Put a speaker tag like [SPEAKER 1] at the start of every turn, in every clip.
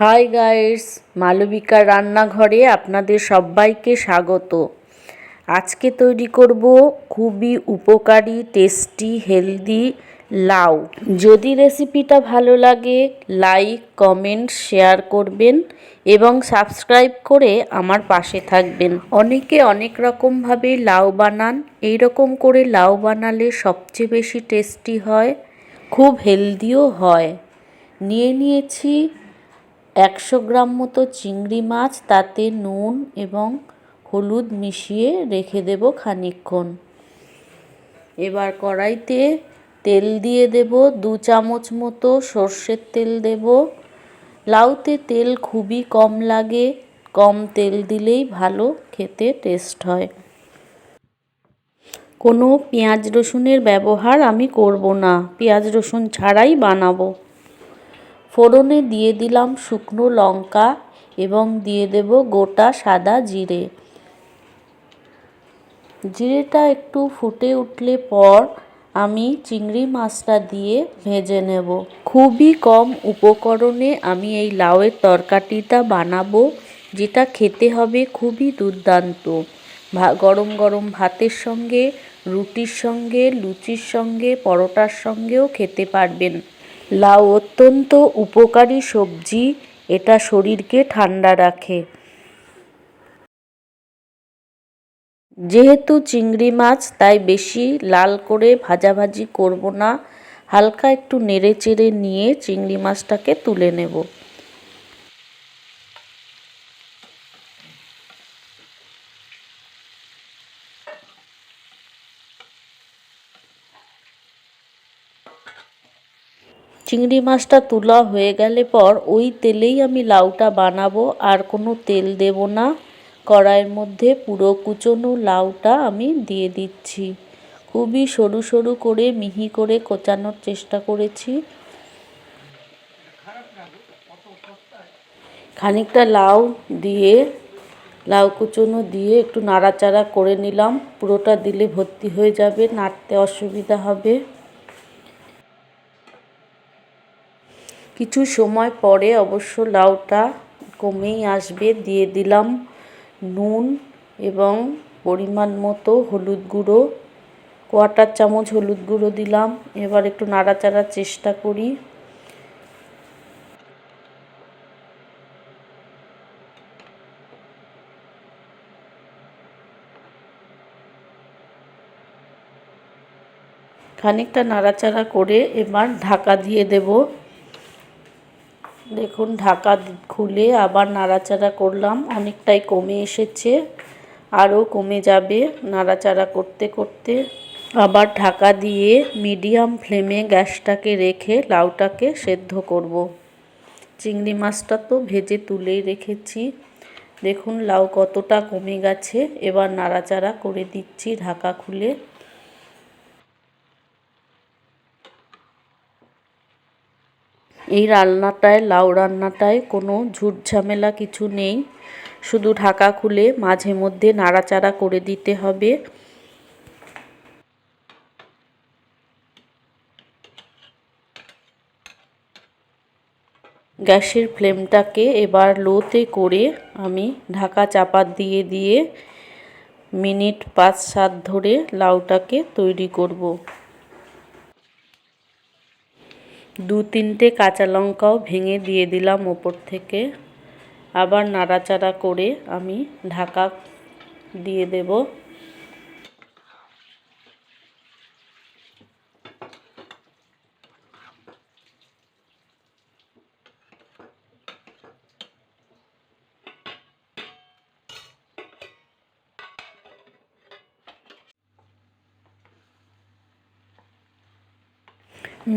[SPEAKER 1] Hi guys, মালবিকার রান্নাঘরে আপনাদের সবাইকে স্বাগত। আজকে তৈরি করব খুবই উপকারী, টেস্টি, হেলদি লাউ। যদি রেসিপিটা ভালো লাগে লাইক, কমেন্ট, শেয়ার করবেন এবং সাবস্ক্রাইব করে আমার পাশে থাকবেন। অনেকে অনেক রকমভাবে লাউ বানান, এই রকম করে লাউ বানালে সবচেয়ে বেশি টেস্টি হয়, খুব হেলদিও হয়। নিয়েছি 100 গ্রাম মতো চিংড়ি মাছ, তাতে নুন এবং হলুদ মিশিয়ে রেখে দেব খানিকক্ষণ। এবার কড়াইতে তেল দিয়ে দেব, 2 চামচ মতো সর্ষের তেল দেব। লাউতে তেল খুবই কম লাগে, কম তেল দিলেই ভালো খেতে টেস্ট হয়। কোনো পেঁয়াজ রসুনের ব্যবহার আমি করব না, পেঁয়াজ রসুন ছাড়াই বানাবো। ফোড়নে দিয়ে দিলাম শুকনো লঙ্কা এবং দিয়ে দেব গোটা সাদা জিরে। জিরেটা একটু ফুটে উঠলে পর আমি চিংড়ি মাছটা দিয়ে ভেজে নেব। খুবই কম উপকরণে আমি এই লাউয়ের তরকারিটা বানাবো, যেটা খেতে হবে খুবই দুর্দান্ত। গরম গরম ভাতের সঙ্গে, রুটির সঙ্গে, লুচির সঙ্গে, পরোটার সঙ্গেও খেতে পারবেন। লাউ অত্যন্ত উপকারী সবজি, এটা শরীরকে ঠান্ডা রাখে। যেহেতু চিংড়ি মাছ তাই বেশি লাল করে ভাজাভাজি করব না, হালকা একটু নেড়ে চেড়ে নিয়ে চিংড়ি মাছটাকে তুলে নেব। চিংড়ি মাছটা তোলা হয়ে গেলে পর ওই তেলেই আমি লাউটা বানাবো, আর কোনো তেল দেব না। কড়াইয়ের মধ্যে পুরো কুচনো লাউটা আমি দিয়ে দিচ্ছি। খুবই সরু সরু করে মিহি করে কোচানোর চেষ্টা করেছি। খানিকটা লাউ দিয়ে, লাউ কুচনো দিয়ে একটু নাড়াচাড়া করে নিলাম। পুরোটা দিলে ভর্তি হয়ে যাবে, নাড়তে অসুবিধা হবে। কিছু সময় পরে অবশ্য লাউটা কমেই আসবে। দিয়ে দিলাম নুন এবং পরিমাণ মতো হলুদ গুঁড়ো, 1/4 চামচ হলুদ গুঁড়ো দিলাম। এবার একটু নাড়াচাড়ার চেষ্টা করি। খানিকটা নাড়াচাড়া করে এবার ঢাকা দিয়ে দেব। দেখুন ঢাকা খুলে আবার নাড়াচাড়া করলাম, অনেকটাই কমে এসেছে, আরও কমে যাবে নাড়াচাড়া করতে করতে। আবার ঢাকা দিয়ে মিডিয়াম ফ্লেমে গ্যাসটাকে রেখে লাউটাকে সেদ্ধ করব। চিংড়ি মাছটা তো ভেজে তুলেই রেখেছি। দেখুন লাউ কতটা কমে গেছে। এবার নাড়াচাড়া করে দিচ্ছি ঢাকা খুলে। এই রান্নাটায়, লাউ রান্নাটায় কোনো ঝুট ঝামেলা কিছু নেই, শুধু ঢাকা খুলে মাঝে মধ্যে নাড়াচাড়া করে দিতে হবে। গ্যাসের ফ্লেমটাকে এবার লোতে করে আমি ঢাকা চাপা দিয়ে দিয়ে মিনিট 5-7 ধরে লাউটাকে তৈরি করব। 2-3টে কাঁচা লঙ্কাও ভেঙে দিয়ে দিলাম ওপর থেকে। আবার নাড়াচাড়া করে আমি ঢাকা দিয়ে দেব।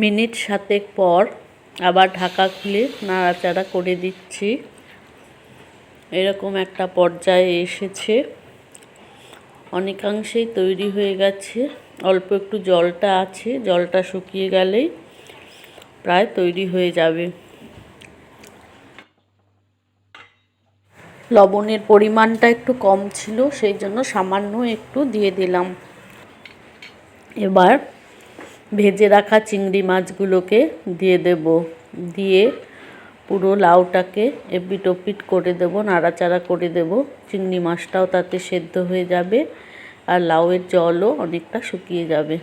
[SPEAKER 1] মিনিট 7 পর আবার ঢাকা খুলে নাড়াচাড়া করে দিচ্ছি। এরকম একটা পর্যায়ে এসেছে, অনেকাংশেই তৈরি হয়ে গেছে। অল্প একটু জলটা আছে, জলটা শুকিয়ে গেলেই প্রায় তৈরি হয়ে যাবে। লবণের পরিমাণটা একটু কম ছিল, সেই জন্য সামান্য একটু দিয়ে দিলাম। এবার ভেজে রাখা চিংড়ি মাছগুলোকে দিয়ে দেব। দিয়ে পুরো লাউটাকে এপিট ওপিট করে দেবো, নাড়াচাড়া করে দেবো। চিংড়ি মাছটাও তাতে সেদ্ধ হয়ে যাবে আর লাউয়ের জলও অনেকটা শুকিয়ে যাবে।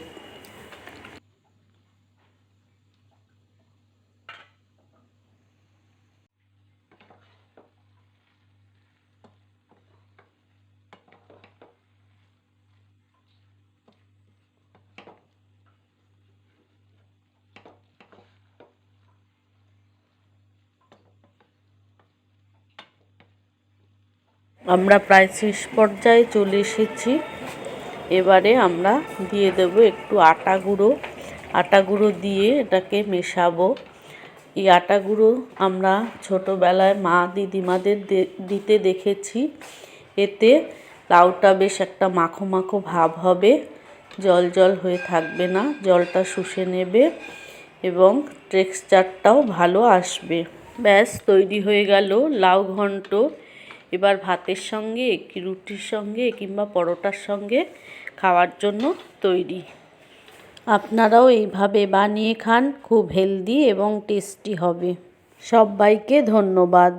[SPEAKER 1] আমরা প্রায় শেষ পর্যায়ে চলে এসেছি। এবারে আমরা দিয়ে দেব একটু আটা গুঁড়ো। আটা গুঁড়ো দিয়ে এটাকে মেশাবো। এই আটা গুঁড়ো আমরা ছোটোবেলায় মা দিদিমাদের দিতে দেখেছি। এতে লাউটা বেশ একটা মাখো মাখো ভাব হবে, জল জল হয়ে থাকবে না, জলটা শুষে নেবে এবং টেক্সচারটাও ভালো আসবে। ব্যাস তৈরি হয়ে গেল লাউ ঘন্ট। এবার ভাতের সঙ্গে কি রুটির সঙ্গে কিংবা পরোটার সঙ্গে খাওয়ার জন্য তৈরি। আপনারাও এইভাবে বানিয়ে খান, খুব হেলদি এবং টেস্টি হবে। সবাইকে ধন্যবাদ।